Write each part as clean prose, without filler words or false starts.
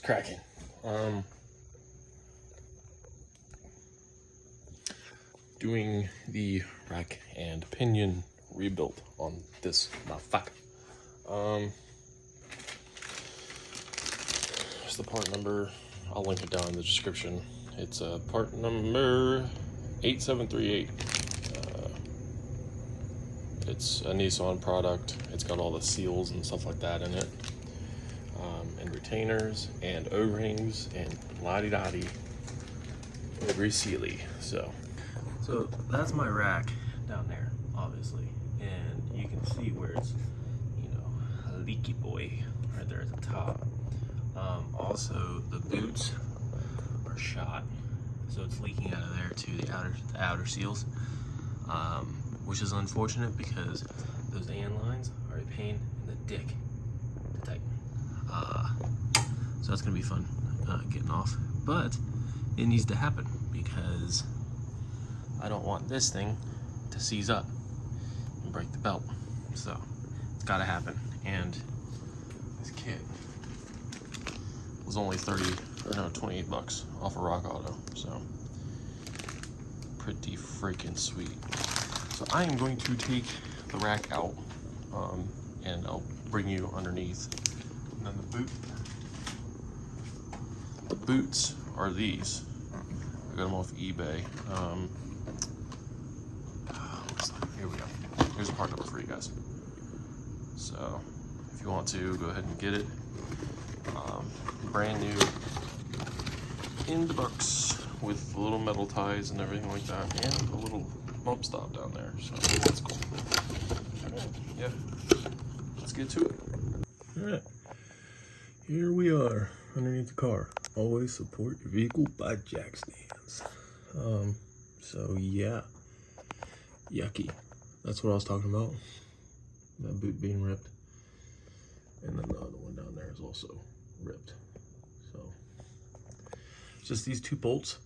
cracking. Doing the rack and pinion rebuild on this motherfucker. Here's the part number. I'll link it down in the description. It's part number 8738. It's a Nissan product. It's got all the seals and stuff like that in it, and retainers and O-rings and la-di-da-di, every sealy. So that's my rack down there, obviously, and you can see where it's, you know, a leaky boy right there at the top. Also, the boots are shot, so it's leaking out of there to the outer seals, which is unfortunate because those AN lines are a pain in the dick to tighten. So that's gonna be fun getting off, but it needs to happen because I don't want this thing to seize up and break the belt. So it's gotta happen. And this kit was only 28 bucks off of Rock Auto. So pretty freaking sweet. So I am going to take the rack out, and I'll bring you underneath. And then the boots are these. I got them off eBay. Here we go. Here's a part number for you guys. So if you want to, go ahead and get it. Brand new in the box with little metal ties and everything like that, and a little bump stop down there. So that's cool. Alright, yeah. Let's get to it. Alright. Here we are underneath the car. Always support your vehicle by jack stands. So yeah. Yucky. That's what I was talking about. That boot being ripped. And then the other one down there is also ripped. So it's just these two bolts.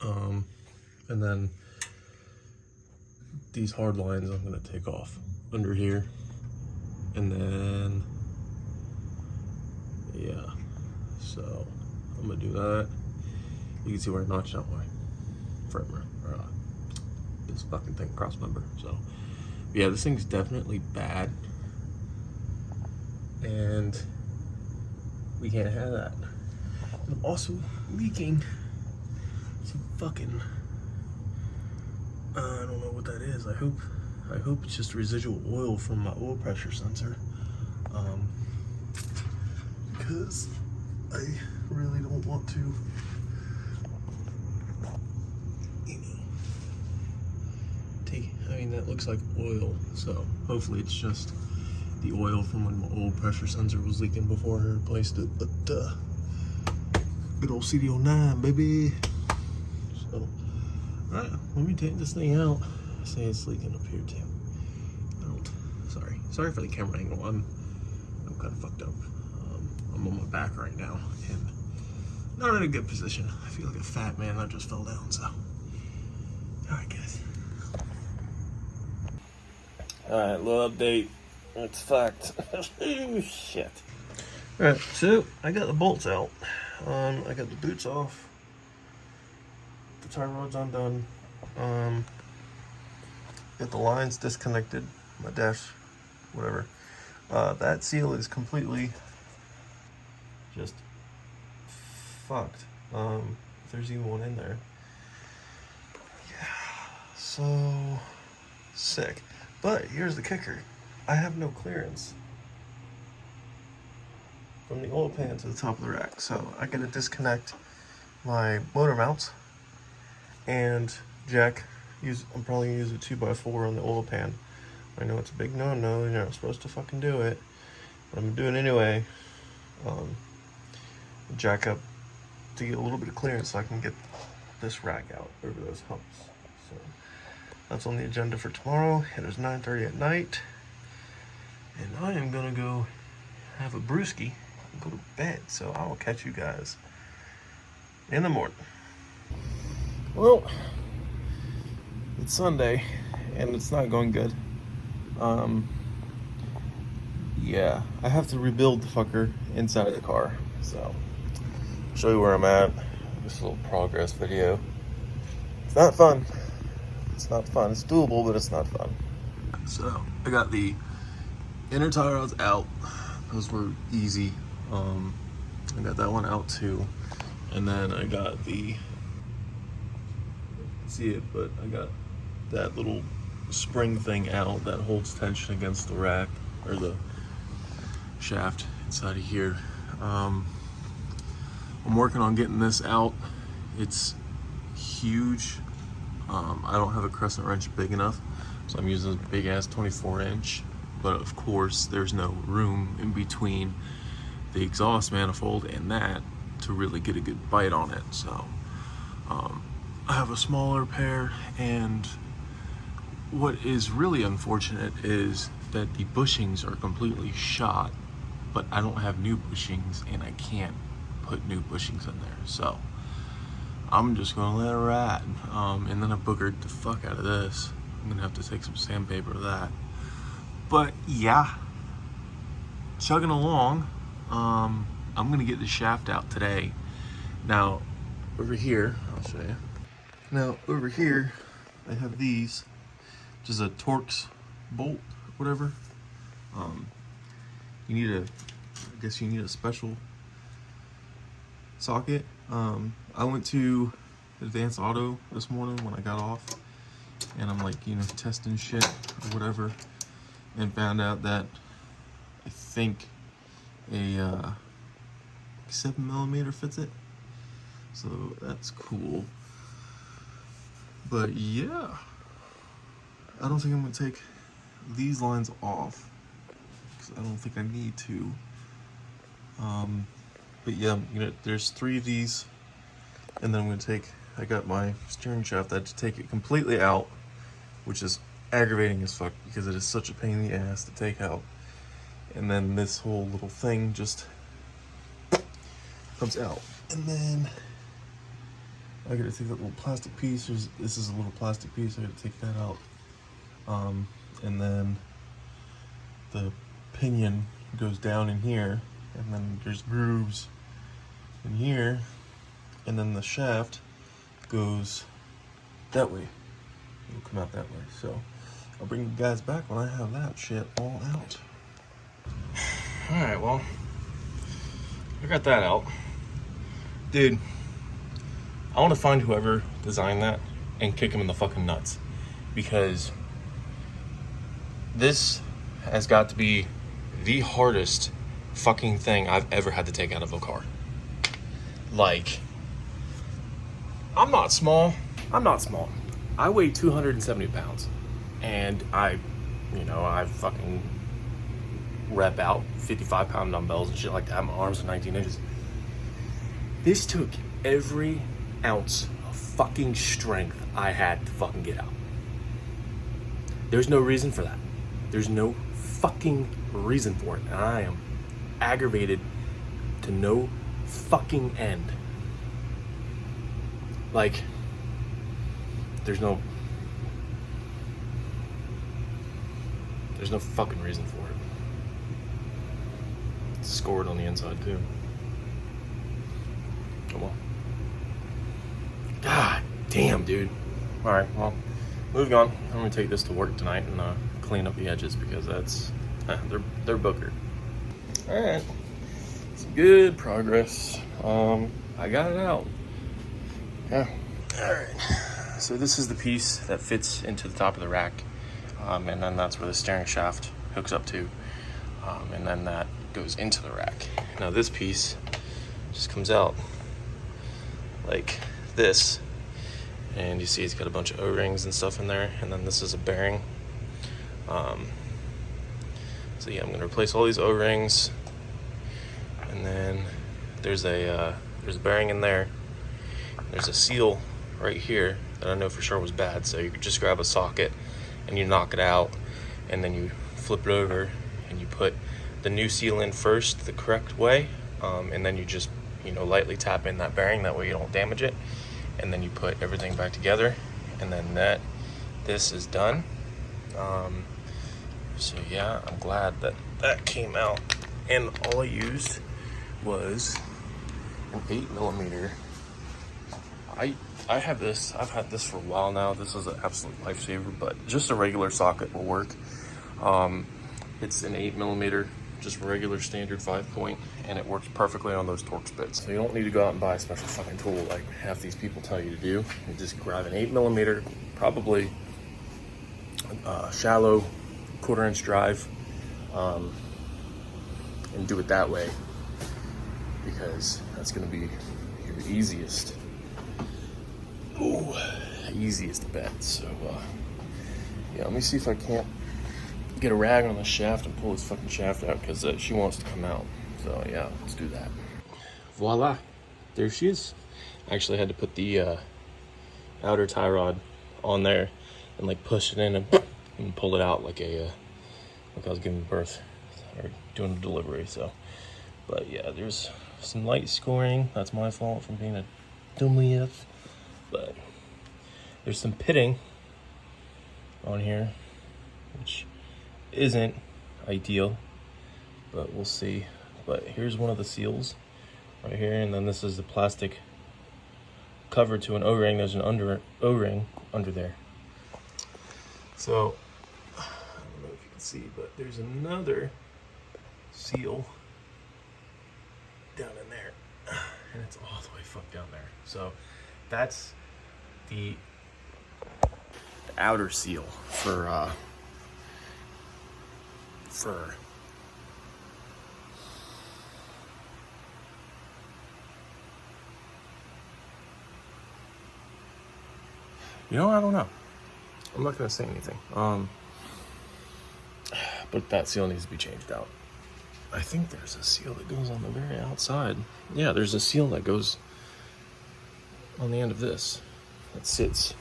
And then these hard lines I'm gonna take off under here. And then yeah. So I'm gonna do that. You can see where I notched out my frame or this fucking thing cross member. So yeah, this thing's definitely bad, and we can't have that. I'm also leaking some fucking I don't know what that is. I hope it's just residual oil from my oil pressure sensor, because I really don't want to, you know, that looks like oil, so hopefully it's just the oil from when my oil pressure sensor was leaking before I replaced it. But good old CD09, baby. So alright, let me take this thing out. I say it's leaking up here too. Sorry for the camera angle. I'm kind of fucked up. I'm on my back right now and not in a good position. I feel like a fat man that just fell down. So alright, guys. Alright, little update. It's fucked. Oh, shit. Alright, so I got the bolts out. I got the boots off. The tie rod's undone. Got the lines disconnected. My dash, whatever. That seal is completely just fucked. If there's even one in there. Yeah, so sick. But here's the kicker. I have no clearance from the oil pan to the top of the rack. So I gotta disconnect my motor mounts and jack. I'm probably gonna use a 2x4 on the oil pan. I know it's a big no-no, you're not supposed to fucking do it, but I'm doing it anyway. Jack up to get a little bit of clearance so I can get this rack out over those humps. So that's on the agenda for tomorrow. It is 9:30 at night, and I am gonna go have a brewski and go to bed. So I will catch you guys in the morning. Well, it's Sunday and it's not going good. yeah, I have to rebuild the fucker inside of the car. So, I'll show you where I'm at. Just a little progress video. It's not fun. It's not fun. It's doable, but it's not fun. So, I got the inner tie rods out. Those were easy. I got that one out too. And then I got the, see it, but I got that little spring thing out that holds tension against the rack, or the shaft inside of here. I'm working on getting this out. It's huge. I don't have a crescent wrench big enough, so I'm using a big ass 24-inch. But of course, there's no room in between the exhaust manifold and that to really get a good bite on it. So I have a smaller pair, and what is really unfortunate is that the bushings are completely shot, but I don't have new bushings and I can't put new bushings in there. So I'm just gonna let it ride. And then I boogered the fuck out of this. I'm gonna have to take some sandpaper to that. But yeah, chugging along. I'm gonna get the shaft out today. Now, over here, I'll show you. Now, over here, I have these, which is a Torx bolt, whatever. You need a, I guess you need a special socket. I went to Advanced Auto this morning when I got off, and I'm like, you know, testing shit or whatever, and found out that I think a 7mm fits it, so that's cool. But yeah, I don't think I'm gonna take these lines off because I don't think I need to. But yeah, you know, there's 3 of these, and then I'm gonna take, I got my steering shaft. I had to take it completely out, which is aggravating as fuck because it is such a pain in the ass to take out. And then this whole little thing just comes out. And then I gotta take that little plastic piece. This is a little plastic piece, I gotta take that out. And then the pinion goes down in here, and then there's grooves in here, and then the shaft goes that way. It'll come out that way. So I'll bring you guys back when I have that shit all out. Alright, well, I got that out. Dude, I want to find whoever designed that and kick him in the fucking nuts, because this has got to be the hardest fucking thing I've ever had to take out of a car. Like, I'm not small. I weigh 270 pounds, and I fucking rep out 55-pound dumbbells and shit like that. My arms are 19 inches. This took every ounce of fucking strength I had to fucking get out. There's no reason for that. There's no fucking reason for it. And I am aggravated to no fucking end. Like, there's no fucking reason for it. It's scored on the inside too. Come on. God damn, dude. Alright, well, moving on. I'm gonna take this to work tonight and clean up the edges, because that's they're boogered. Alright. It's good progress. I got it out. Yeah. Alright. So this is the piece that fits into the top of the rack. And then that's where the steering shaft hooks up to. And then that goes into the rack. Now this piece just comes out like this, and you see it's got a bunch of O-rings and stuff in there, and then this is a bearing. So yeah, I'm gonna replace all these O-rings, and then there's a bearing in there. There's a seal right here that I know for sure was bad, so you could just grab a socket and you knock it out, and then you flip it over and you put the new seal in first the correct way, and then you just lightly tap in that bearing, that way you don't damage it, and then you put everything back together, and then this is done. So yeah, I'm glad that that came out, and all I used was an 8mm. I have this, I've had this for a while now. This is an absolute lifesaver, but just a regular socket will work. It's an 8mm, just regular standard 5-point, and it works perfectly on those Torx bits. So you don't need to go out and buy a special fucking tool like half these people tell you to do. You just grab an 8mm, probably shallow 1/4-inch drive, and do it that way, because that's gonna be your easiest bet. So yeah, let me see if I can't get a rag on the shaft and pull this fucking shaft out, because she wants to come out. So yeah, let's do that. Voila, there she is. I actually had to put the outer tie rod on there and like push it in and pull it out like I was giving birth or doing a delivery. So, but yeah, there's some light scoring. That's my fault from being a dumbass. But there's some pitting on here, which isn't ideal, but we'll see. But here's one of the seals right here, and then this is the plastic cover to an O-ring. There's an O-ring under there. So I don't know if you can see, but there's another seal down in there, and it's all the way fucked down there. So that's the outer seal for you know, I don't know. I'm not gonna say anything. But that seal needs to be changed out. I think there's a seal that goes on the very outside. Yeah, there's a seal that goes on the end of this that sits.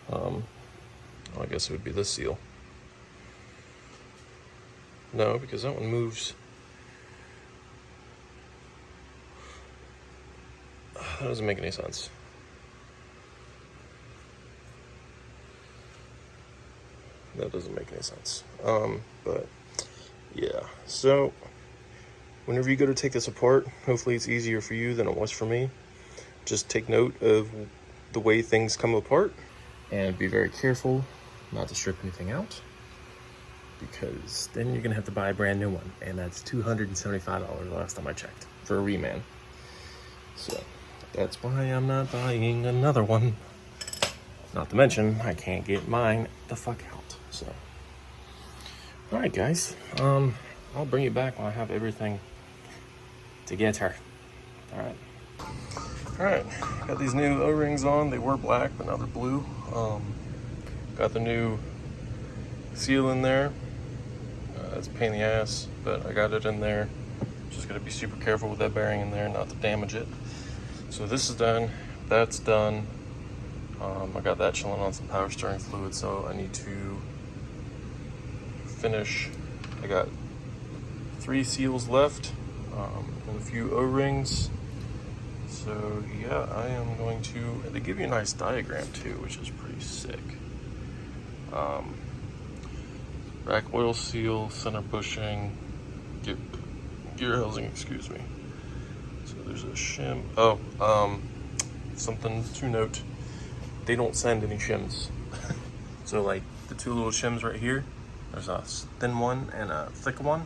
Well, I guess it would be this seal. No, because that one moves. That doesn't make any sense. That doesn't make any sense. But yeah, so whenever you go to take this apart, hopefully it's easier for you than it was for me. Just take note of the way things come apart and be very careful not to strip anything out, because then you're gonna have to buy a brand new one, and that's $275 last time I checked for a reman. So that's why I'm not buying another one. Not to mention, I can't get mine the fuck out. So, all right, guys. I'll bring you back when I have everything together. All right. All right. Got these new O-rings on. They were black, but now they're blue. Got the new seal in there. It's a pain in the ass, but I got it in there. Just gotta be super careful with that bearing in there, not to damage it. So this is done. That's done. I got that chilling on some power steering fluid, so I need to finish. I got 3 seals left, and a few O-rings. So yeah, I am going to, they give you a nice diagram too, which is pretty sick. Rack oil seal, center bushing, gear housing, excuse me. So there's a shim. Something to note. They don't send any shims. So like the 2 little shims right here, there's a thin one and a thick one.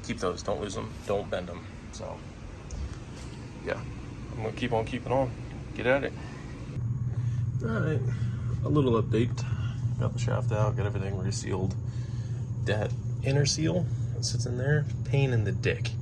Keep those, don't lose them, don't bend them. So yeah, I'm gonna keep on keeping on. Get at it. All right, a little update. Got the shaft out, got everything resealed. That inner seal that sits in there, pain in the dick.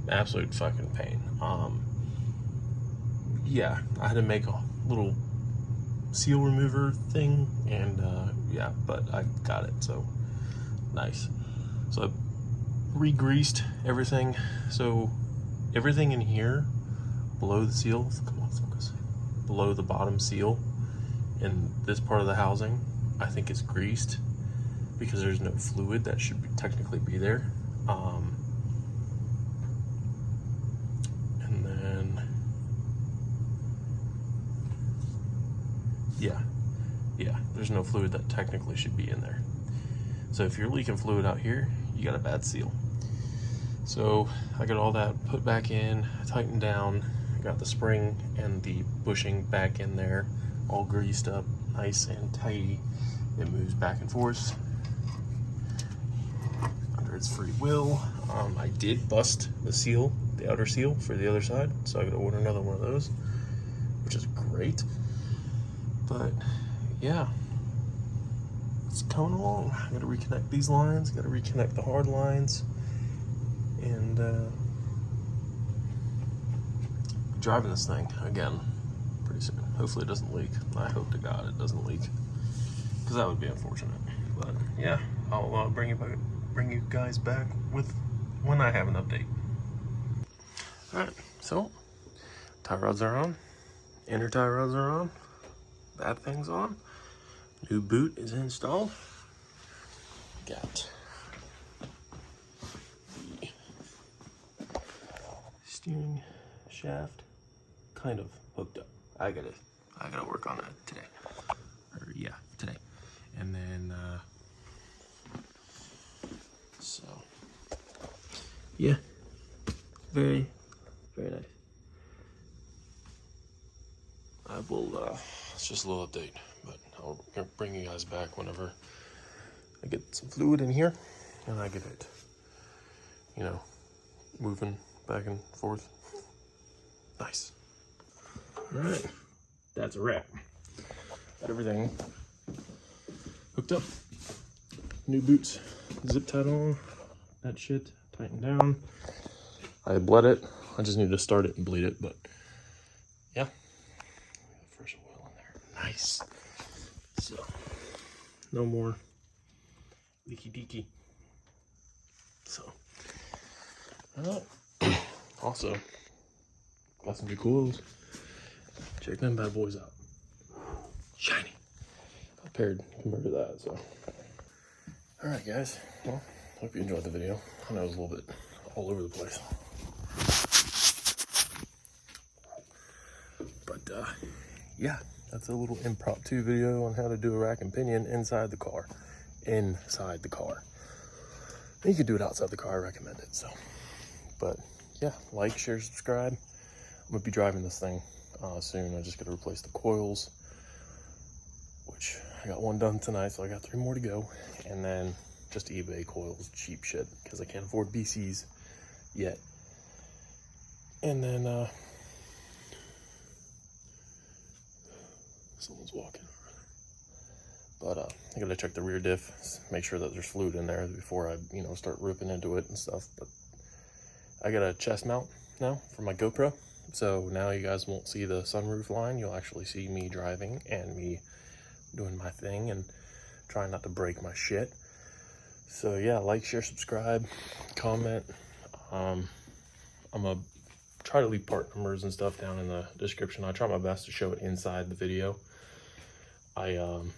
Absolute fucking pain. Yeah, I had to make a little seal remover thing, and yeah, but I got it, so nice. So I re-greased everything. So everything in here below the seal, come on, focus, below the bottom seal in this part of the housing, I think it's greased because there's no fluid that should technically be there. And then yeah, there's no fluid that technically should be in there. So if you're leaking fluid out here, you got a bad seal. So I got all that put back in, tightened down, got the spring and the bushing back in there, all greased up, nice and tidy. It moves back and forth under its free will. I did bust the seal, the outer seal for the other side, so I gotta order another one of those, which is great. But yeah, it's coming along. I gotta reconnect these lines, gotta reconnect the hard lines, and driving this thing again pretty soon. Hopefully it doesn't leak. I hope to God it doesn't leak, because that would be unfortunate. But yeah, I'll bring you guys back with when I have an update. All right, so tie rods are on, inner tie rods are on, that thing's on, new boot is installed. Got the steering shaft kind of hooked up. I gotta work on that today. Or yeah, today. And then so yeah, very nice. I will it's just a little update, but I'll bring you guys back whenever I get some fluid in here and I get it, you know, moving back and forth. Nice. All right, that's a wrap. Got everything hooked up. New boots, zip tied on, that shit tightened down. I bled it. I just need to start it and bleed it, but yeah. Fresh oil in there. Nice. So, no more leaky deaky. So, also, got some new coils. Check them bad boys out. Shiny. Compared to that, so. Alright guys, well, hope you enjoyed the video. I know it was a little bit all over the place. But yeah, that's a little impromptu video on how to do a rack and pinion inside the car. Inside the car. You could do it outside the car, I recommend it, so. But yeah, like, share, subscribe. I'm gonna be driving this thing soon. I just gotta replace the coils, which I got one done tonight, so I got 3 more to go. And then just eBay coils, cheap shit, because I can't afford BCs yet. And then someone's walking over there. But I gotta check the rear diff, make sure that there's fluid in there before I, you know, start ripping into it and stuff. But I got a chest mount now for my GoPro, so now you guys won't see the sunroof line. You'll actually see me driving and me doing my thing and trying not to break my shit. So yeah, like, share, subscribe, comment. I'm gonna try to leave part numbers and stuff down in the description. I try my best to show it inside the video. Do I have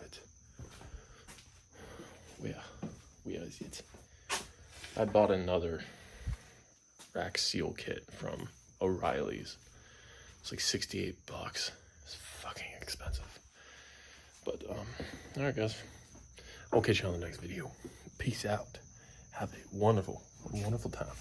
it? Where is it? I bought another rack seal kit from O'Reilly's. It's like 68 bucks. It's fucking expensive. But all right guys, I'll catch you on the next video. Peace out. Have a wonderful time.